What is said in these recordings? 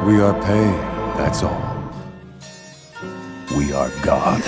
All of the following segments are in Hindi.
We are paid, that's all. We are God.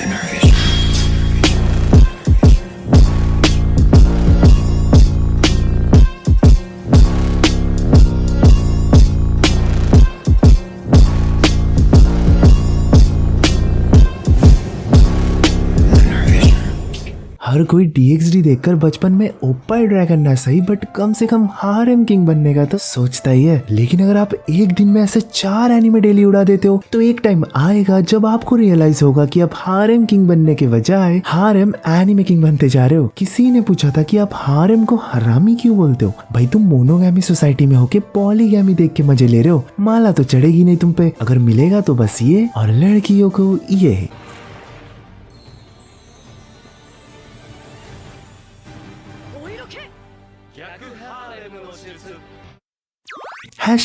हर कोई DxD देखकर बचपन में ओप्पा ड्रैगन ना सही बट कम से कम हारेम किंग बनने का तो सोचता ही है। लेकिन अगर आप एक दिन में ऐसे 4 एनीमे डेली उड़ा देते हो तो एक टाइम आएगा जब आपको रियलाइज होगा कि आप हारेम किंग बनने के बजाय हारेम एनीमे किंग बनते जा रहे हो। किसी ने पूछा था कि आप हारेम को हरामी क्यों बोलते हो? भाई तुम मोनोगैमी सोसाइटी में होके पॉलीगैमी देख के मजे ले रहे हो। माला तो चढ़ेगी नहीं तुम पे, अगर मिलेगा तो बस ये और लड़कियों को ये।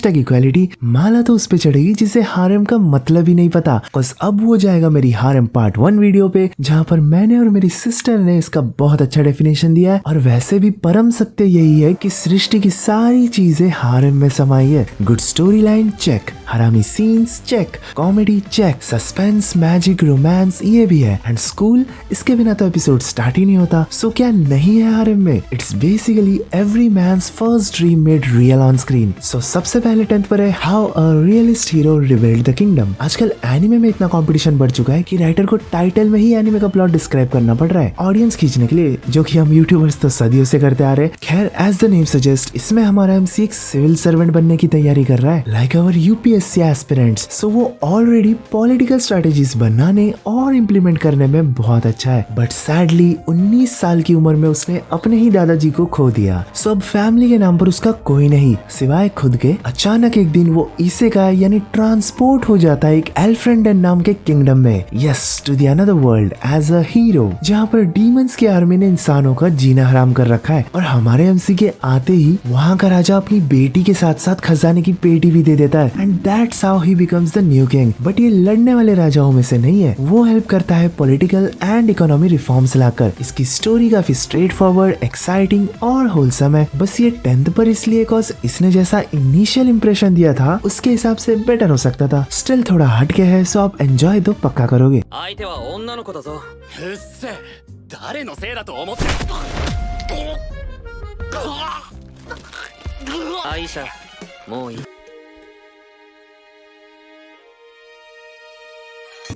#इक्वालिटी। माला तो उस पे चढ़ेगी जिसे हारेम का मतलब ही नहीं पता। बस अब वो जाएगा मेरी हारेम पार्ट 1 वीडियो पे, जहाँ पर मैंने और मेरी सिस्टर ने इसका बहुत अच्छा डेफिनेशन दिया है। और वैसे भी परम सत्य यही है कि सृष्टि की सारी चीजें हारेम में समाई है। गुड स्टोरी लाइन चेक, हरामी scenes check, comedy check, suspense, magic, romance ये भी है, एंड स्कूल, इसके बिना तो एपिसोड स्टार्ट ही नहीं होता। सो क्या नहीं है हारेम में? It's basically every man's first dream made real on screen. So सबसे पहले 10th पर है how a realist hero rebuild the kingdom. आजकल एनिमे में इतना कंपटीशन बढ़ चुका है कि राइटर को टाइटल में ही एनिमे का प्लॉट डिस्क्राइब करना पड़ रहा है ऑडियंस खींचने के लिए, जो कि हम यूट्यूबर्स तो सदियों से करते आ रहे हैं। खैर एज द नेम सजेस्ट, इसमें हमारा एमसी एक सिविल सर्वेंट बनने की तैयारी कर रहा है, लाइक अवर यूपीएससी एस्पिरेंट्स। सो वो ऑलरेडी पॉलिटिकल स्ट्रेटेजीज बनाने और इम्प्लीमेंट करने में बहुत अच्छा है, बट सैडली 19 साल की उम्र में उसने अपने ही दादाजी को खो दिया। सो अब फैमिली के नाम पर उसका कोई नहीं सिवाय खुद के। अचानक एक दिन वो इसेकाई यानी ट्रांसपोर्ट हो जाता है एक एल्फ्रेंडन नाम के किंगडम में, yes, to the another world as a hero, जहाँ पर डीमंस की आर्मी ने इंसानों का जीना हराम कर रखा है। और हमारे एमसी के आते ही वहाँ का राजा अपनी बेटी के साथ साथ खजाने की पेटी भी दे देता है, and that's how he becomes the new king. But ये लड़ने वाले राजाओं में से नहीं है, वो हेल्प करता है पॉलिटिकल एंड इकोनॉमी रिफॉर्म्स लाकर। इसकी स्टोरी काफी स्ट्रेट फॉरवर्ड, एक्साइटिंग और होलसम है। बस ये 10th पर इसलिए कॉज इसने जैसा इनिशियल इंप्रेशन दिया था उसके हिसाब से बेटर हो सकता था। स्टिल थोड़ा हटके है, सो आप एंजॉय तो पक्का करोगे। 誰のせいだと思ってる。アイシャ、もういい。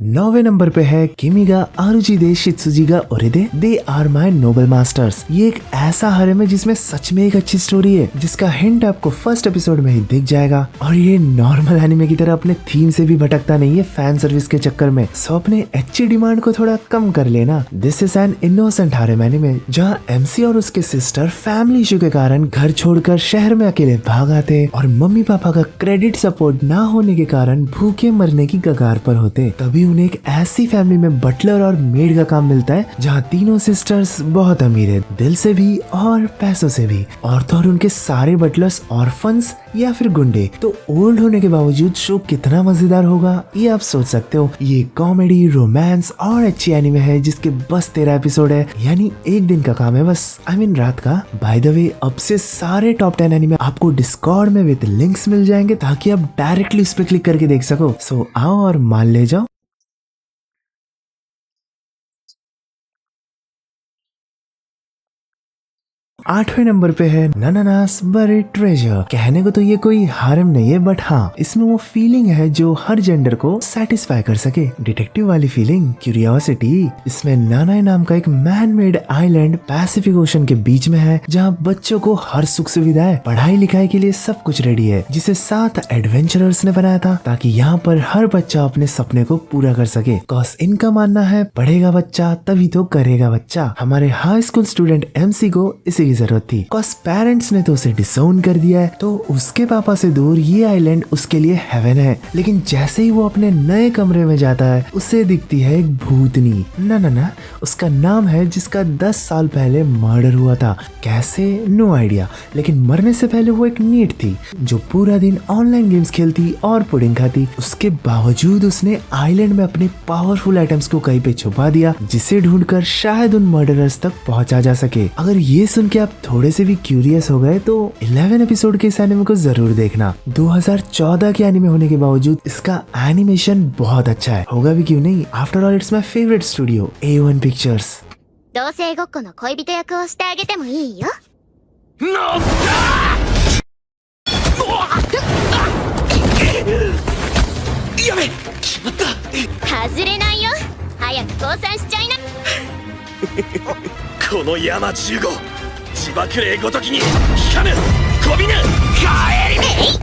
9वें नंबर पे है किमिगा आरुजिदे शित्सुजिगा ओरेदे they are my noble masters. ये एक ऐसा हरम है जिसमें सच में एक अच्छी स्टोरी है, जिसका हिंट आपको फर्स्ट एपिसोड में ही दिख जाएगा। और ये नॉर्मल एनिमे की तरह अपने थीम से भी भटकता नहीं है फैन सर्विस के चक्कर में। सो अपने अच्छी डिमांड को थोड़ा कम कर लेना। दिस इज एन इनोसेंट हरम एनिमे जहाँ एमसी और उसके सिस्टर फैमिली इशू के कारण घर छोड़कर शहर में अकेले भाग आते और मम्मी पापा का क्रेडिट सपोर्ट ना होने के कारण भूखे मरने की कगार पर होते। तभी उन्हें एक ऐसी फैमिली में बटलर और मेड का काम मिलता है जहाँ तीनों सिस्टर्स बहुत अमीर है, दिल से भी और पैसों से भी। और तो और उनके सारे बटलर्स ऑर्फन्स या फिर गुंडे। तो ओल्ड होने के बावजूद शो कितना मजेदार होगा ये आप सोच सकते हो। ये कॉमेडी, रोमांस और अच्छी एनिमे है जिसके बस 13 एपिसोड है, यानी एक दिन का काम है बस, आई मीन रात का। बाय द वे अब से सारे टॉप 10 एनिमे आपको डिस्कॉर्ड में विद लिंक्स मिल जाएंगे ताकि आप डायरेक्टली उस पर क्लिक करके देख सको। सो आओ और मान ले जाओ। 8वें नंबर पे है ननानास बरीड ट्रेजर। कहने को तो ये कोई हारम नहीं है, बट हाँ इसमें वो फीलिंग है जो हर जेंडर को सेटिस्फाई कर सके, डिटेक्टिव वाली फीलिंग, क्यूरियोसिटी। इसमें नानाई नाम का एक man made island Pacific ocean के बीच में है जहाँ बच्चों को हर सुख सुविधा है, पढ़ाई लिखाई के लिए सब कुछ रेडी है, जिसे 7 एडवेंचरर्स ने बनाया था ताकि यहाँ पर हर बच्चा अपने सपने को पूरा कर सके। कॉज इनका मानना है पढ़ेगा बच्चा तभी तो करेगा बच्चा। हमारे हाई स्कूल स्टूडेंट एमसी को इसी की जरूरत थी, कॉज पेरेंट्स ने तो उसे डिसोन कर दिया है, तो उसके पापा से दूर ये आइलैंड उसके लिए हेवन है। लेकिन जैसे ही वो अपने नए कमरे में जाता है उसे दिखती है एक भूतनी। ना उसका नाम है जिसका 10 साल पहले मर्डर हुआ था। कैसे, नो आइडिया, लेकिन मरने से पहले वो एक नीट थी जो पूरा दिन ऑनलाइन गेम्स खेलती और पुडिंग खाती। उसके बावजूद उसने आइलैंड में अपने पावरफुल आइटम्स को कहीं पे छुपा दिया जिसे ढूंढकर शायद उन मर्डरर्स तक पहुंचा जा सके। अगर ये सुन के आप थोड़े से भी क्यूरियस हो गए तो 11 एपिसोड के इस एनिमे को जरूर देखना। 2014 के एनिमे होने के बावजूद इसका एनिमेशन बहुत अच्छा है, होगा भी क्यों नहीं। After all it's my favourite studio A1 pictures. 同性ごっこの恋人役をしてあげてもいいよ。なんだやべ決まった。外れないよ。早く降参しちゃいな。この山15自爆霊ごときに引かぬこびぬ帰り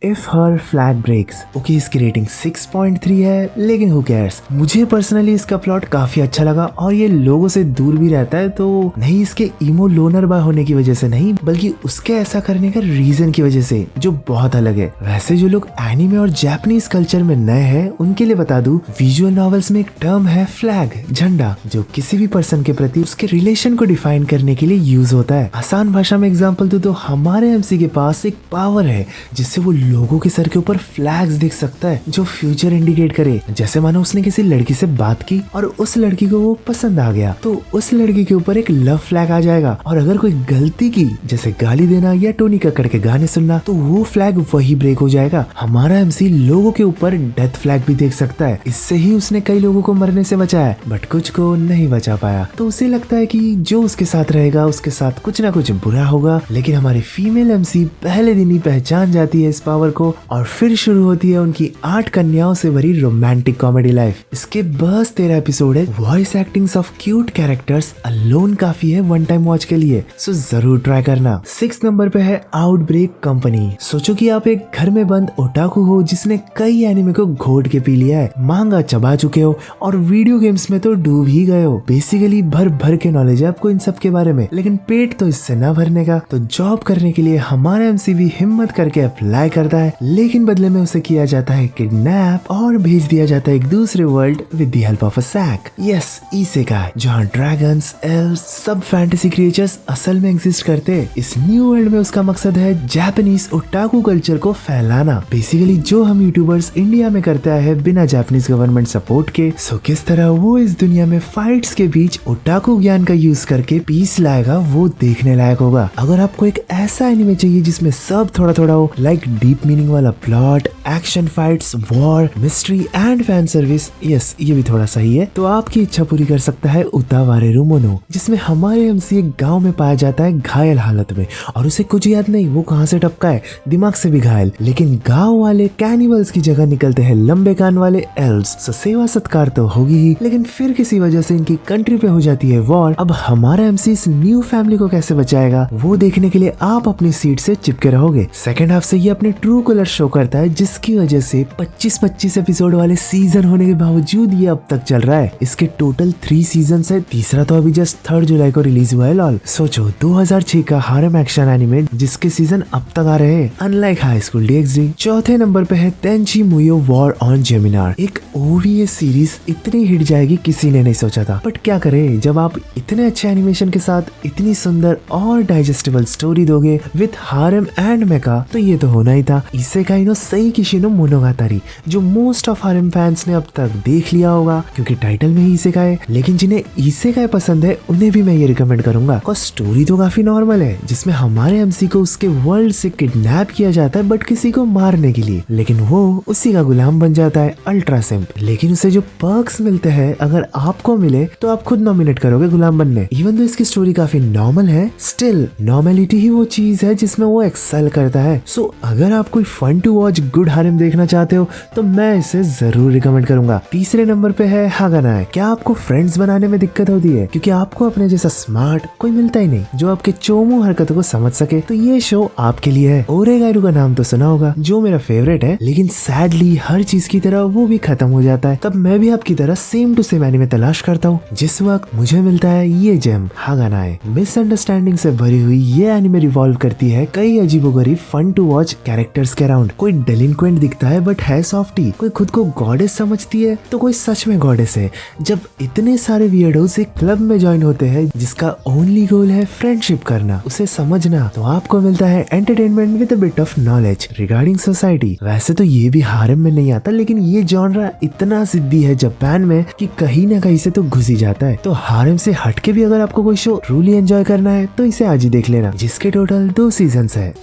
If her flag breaks, okay इसकी रेटिंग 6.3 है, लेकिन who cares। मुझे पर्सनली इसका प्लॉट काफी अच्छा लगा और ये लोगों से दूर भी रहता है, तो नहीं इसके इमो लोनर बॉय होने की वजह से नहीं, बल्कि उसके ऐसा करने का रीजन की वजह से जो बहुत अलग है। वैसे जो लोग एनिमे और जापानीज कल्चर में नए हैं उनके लिए बता दूं, विजुअल नॉवेल्स में एक टर्म है फ्लैग, झंडा, जो किसी भी पर्सन के प्रति उसके रिलेशन को डिफाइन करने के लिए यूज होता है। आसान भाषा में एग्जाम्पल दूं तो हमारे MC के पास एक पावर है जिससे वो लोगों के सर के ऊपर फ्लैग्स देख सकता है जो फ्यूचर इंडिकेट करे। जैसे मानो उसने किसी लड़की से बात की और उस लड़की को वो पसंद आ गया, तो उस लड़की के ऊपर एक लव फ्लैग आ जाएगा। और अगर कोई गलती की, जैसे गाली देना या टोनी कक्कड़ के गाने सुनना, तो वो फ्लैग वही ब्रेक हो जाएगा। हमारा MC लोगों के ऊपर डेथ फ्लैग भी देख सकता है। इससे ही उसने कई लोगों को मरने से बचाया, बट कुछ को नहीं बचा पाया। तो उसे लगता है कि जो उसके साथ रहेगा उसके साथ कुछ ना कुछ बुरा होगा। लेकिन हमारी फीमेल MC पहले दिन ही पहचान जाती है इस पावर को और फिर शुरू होती है उनकी 8 कन्याओं से भरी रोमांटिक कॉमेडी लाइफ। इसके बस 13 एपिसोड है। Voice actings of cute characters alone काफी है वन टाइम वॉच के लिए, सो जरूर ट्राई करना। 6 नंबर पे है आउटब्रेक कंपनी। सोचो कि आप एक घर में बंद ओटाकू हो जिसने कई एनिमे को घोट के पी लिया है, मांगा चबा चुके हो और वीडियो गेम्स में तो डूब ही गए हो। बेसिकली भर भर के नॉलेज है आपको इन सब के बारे में, लेकिन पेट तो इससे न भरने का। तो जॉब करने के लिए हमारा MC भी हिम्मत करके अप्लाई करता है, लेकिन बदले में उसे किया जाता है किडनैप और भेज दिया जाता है एक दूसरे world with the help of a sack. Yes, इसेकाई, जहाँ ड्रैगन्स, एल्व्स, सब फैंटेसी क्रिएचर्स असल में एग्जिस्ट करते हैं। इस न्यू वर्ल्ड में उसका मकसद है जापानीज ओटाकू कल्चर को फैलाना। बेसिकली जो हम यूट्यूबर्स इंडिया में करते आए हैं बिना जापानीज गवर्नमेंट सपोर्ट के, सो किस तरह वो इस दुनिया में फाइट्स के बीच ओटाकू ज्ञान का यूज करके पीस लाएगा, वो देखने लायक होगा। अगर आपको एक ऐसा एनिमे चाहिए जिसमें सब थोड़ा थोड़ा हो, लाइक डीप मीनिंग वाला plot, action fights, war, mystery and fan service, yes ये भी थोड़ा सही है, तो आपकी इच्छा पूरी कर सकता है उतावारेरू मोनो, जिसमें हमारे MC एक गांव में पाया जाता है घायल हालत में और उसे कुछ याद नहीं वो कहां से टपका है, दिमाग से भी घायल। लेकिन गांव वाले कैनिबल्स की जगह निकलते हैं लंबे कान वाले एल्व्स। सो सेवा सत्कार तो होगी ही, लेकिन फिर किसी वजह से इनकी कंट्री पे हो जाती है वॉर। अब हमारा MC इस न्यू फैमिली को कैसे बचाएगा, वो देखने के लिए आप अपनी सीट से चिपके रहोगे। सेकंड हाफ से ये अपने ट्रू कलर शो करता है, जिसकी वजह से 25-25 एपिसोड वाले सीजन होने के बावजूद ये अब तक चल रहा है। इसके टोटल 3 सीजन है, तीसरा तो अभी जस्ट 3 जुलाई को रिलीज हुआ है। लॉल सोचो 2006 का हारम एक्शन एनिमे जिसके सीजन अब तक आ रहे हैं, अनलाइक हाई स्कूल DxD। चौथे नंबर पे है तेंची मुयो वॉर ऑन जेमिनार। एक OVA सीरीज इतनी हिट जाएगी किसी ने नहीं सोचा था, बट क्या करे, जब आप इतने अच्छे एनिमेशन के साथ इतनी सुंदर और डाइजेस्टेबल स्टोरी दोगे विथ हारम एंड मेका, तो ये तो होना ही था। इसेकाई नो सेइकिशी नो मोनोगातारी, जो मोस्ट ऑफ हारम फैंस ने अब तक देख लिया होगा क्योंकि टाइटल में ही इसेकाई है। लेकिन जिन्हें इसेकाई पसंद है उन्हें भी मैं ये रिकमेंड करूंगा। और स्टोरी तो काफी नॉर्मल है, जिसमें हमारे MC को उसके वर्ल्ड से किडनैप किया जाता है बट किसी को मारने के लिए, लेकिन वो उसी का गुलाम बन जाता है, अल्ट्रा सिम्प। लेकिन उसे जो पर्क्स मिलते हैं अगर आपको मिले तो आप खुद नॉमिनेट करोगे गुलाम बनने। इवन तो इसकी स्टोरी काफी नॉर्मल है, स्टिल नॉर्मेलिटी ही वो चीज है जिसमें वो एक्सेल करता है। सो अगर आप कोई फन टू वॉच गुड हारम देखना चाहते हो तो मैं इसे जरूर रिकमेंड करूंगा। तीसरे नंबर पे है हागानाए। क्या आपको फ्रेंड्स बनाने में दिक्कत होती है क्योंकि आपको अपने जैसा स्मार्ट कोई मिलता ही नहीं जो आपके चोमू हरकतों को समझ सके, तो ये शो आपके लिए है। ओरेगाइरू का नाम तो सुना होगा, जो मेरा फेवरेट है, लेकिन सैडली हर चीज की तरह वो भी खत्म हो जाता है। तब मैं भी आपकी तरह सेम टू सेम एनिमे तलाश करता हूँ। जिस वक्त मुझे मिलता है ये जेम हागानाए। मिसअंडरस्टैंडिंग से भरी हुई ये एनिमे रिवॉल्व करती है कई अजीबोगरीब fun to watch character characters के अराउंड। कोई डेलिंक्वेंट दिखता है बट है सॉफ्टी, कोई खुद को गॉडेस समझती है तो कोई सच में गॉडेस है। जब इतने सारे वियर्डोस एक क्लब में ज्वाइन होते हैं जिसका ओनली गोल है फ्रेंडशिप करना, उसे समझना, तो आपको मिलता है entertainment with a bit of knowledge regarding society. वैसे तो ये भी हारेम में नहीं आता, लेकिन ये जॉनरा इतना जिद्दी है जापान में कि कहीं ना कहीं से तो घुस ही जाता है। तो हारेम से हटके भी अगर आपको कोई शो ट्रूली एंजॉय करना है तो इसे आज ही देख लेना, जिसके टोटल 2 सीजन्स है।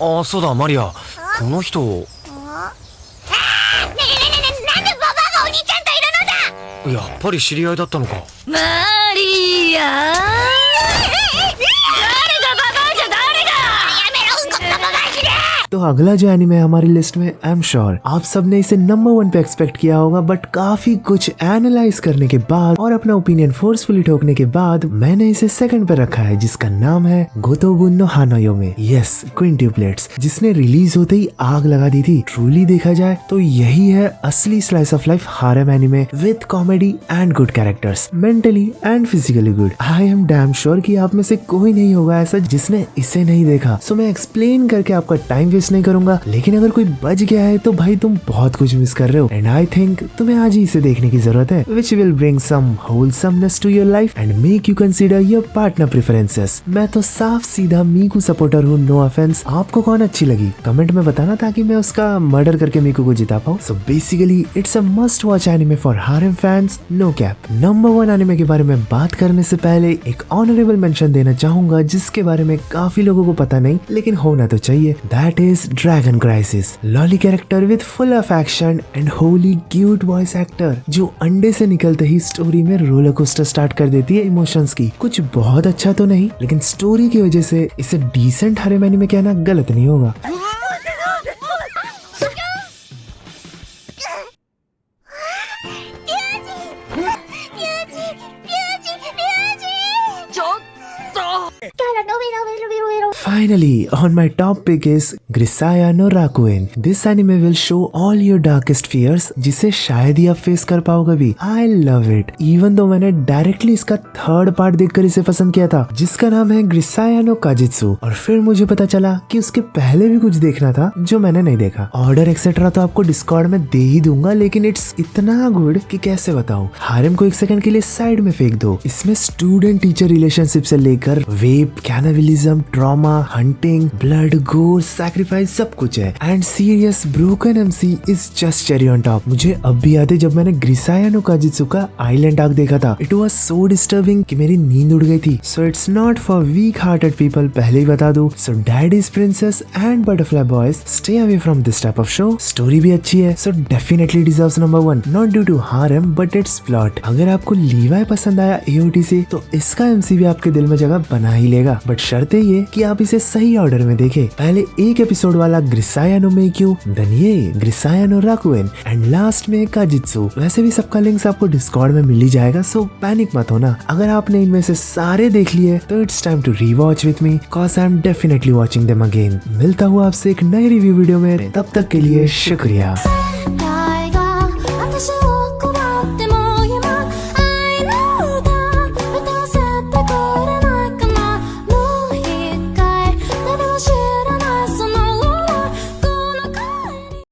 ああ、そうだ、マリア。この人。ねえねえねえねえ、なんでババアがお兄ちゃんといるのだ。やっぱり知り合いだったのか。マリア誰がババアじゃ誰が。やめろ、うんこくさババアひで。तो अगला जो एनिमे है हमारी लिस्ट में, आई एम श्योर आप सबने इसे नंबर 1 पे एक्सपेक्ट किया होगा, बट काफी कुछ एनालाइज करने के बाद और अपना ओपिनियन फोर्सफुली ठोकने के बाद मैंने इसे सेकंड पे रखा है, जिसका नाम है गोतोबुन नो हानोयोमे। यस, क्विंट्यूप्लेट्स, जिसने रिलीज होते ही आग लगा दी थी। ट्रूली देखा जाए तो यही है असली slice of life हारेम anime with comedy and good characters, mentally and physically good. I am damn sure कि आप में से कोई नहीं होगा ऐसा जिसने इसे नहीं देखा, सो मैं एक्सप्लेन करके आपका टाइम वेस्ट नहीं करूंगा। लेकिन अगर कोई बच गया है तो भाई तुम बहुत कुछ मिस कर रहे हो, एंड आई थिंक तुम्हें आज ही इसे देखने की जरूरत है, which will bring some wholesomeness to your life and make you consider your partner preferences. मैं तो साफ सीधा मीकू सपोर्टर हूँ, नो ऑफेंस। आपको कौन अच्छी लगी कमेंट में बताना, ताकि मैं उसका मर्डर करके मीकू को जिता पाऊँ। So basically it's a must watch anime for harem fans, no cap. Number 1 anime के बारे में बात करने से पहले एक ऑनरेबल मेंशन देना चाहूंगा, जिसके बारे में काफी लोगों को पता नहीं लेकिन होना तो चाहिए। That is dragon crisis. Lolly character with full of action and Holi cute voice actor, जो अंडे से निकलते ही स्टोरी में रोलर कोस्टर स्टार्ट कर देती है इमोशंस की। कुछ बहुत अच्छा तो नहीं, लेकिन स्टोरी की वजह से इसे डिसेंट हारेम एनिमे कहना गलत नहीं होगा। Finally, on my top pick is Grisaya no Rakuen. This anime will show all your darkest fears, जिसे शायद ही आप फेस कर पाओगे भी। I love it. Even though मैंने डायरेक्टली इसका 3rd पार्ट देखकर इसे पसंद किया था, जिसका नाम है Grisaya no Kajitsu, और फिर मुझे पता चला कि उसके पहले भी कुछ देखना था जो मैंने नहीं देखा। ऑर्डर एक्सेट्रा तो आपको डिस्कॉर्ड में दे ही दूंगा, लेकिन इट्स इतना गुड कि कैसे बताऊं। हारेम को एक सेकंड के लिए साइड में फेंक दो, इसमें स्टूडेंट टीचर रिलेशनशिप से लेकर वेप, कैनाबिलिज्म, ट्रॉमा, हंटिंग, ब्लड, गोर, सैक्रिफाइस सब कुछ है। And serious broken MC is just cherry on top. मुझे अब भी याद है जब मैंने ग्रिसाया नो काजित्सु का आइलैंड आर्क देखा था, इट वाज सो डिस्टर्बिंग कि मेरी नींद उड़ गई थी। So it's not for weak hearted people, पहले ही बता दूं। So daddy's princess and butterfly boys, stay away from this type of show. Story भी अच्छी है, so definitely deserves number 1, not due to harem but it's plot. अगर आपको लीवाई पसंद आया AOT से, तो इसका MC भी आपके दिल में जगह बना ही लेगा, बट शर्त ये कि आप इसे सही ऑर्डर में देखें। पहले एक एपिसोड वाला ग्रिसाया नो मेक्यू, देन ये ग्रिसाया नो राकुएन, एंड लास्ट में काजित्सु। वैसे भी सबका लिंक्स आपको डिस्कॉर्ड में मिल ही जाएगा, सो पैनिक मत होना। अगर आपने इनमें से सारे देख लिए तो it's time to rewatch with me, cause I am definitely watching them again. मिलता हूँ आपसे एक नई रिव्यू वीडियो में, तब तक के लिए शुक्रिया।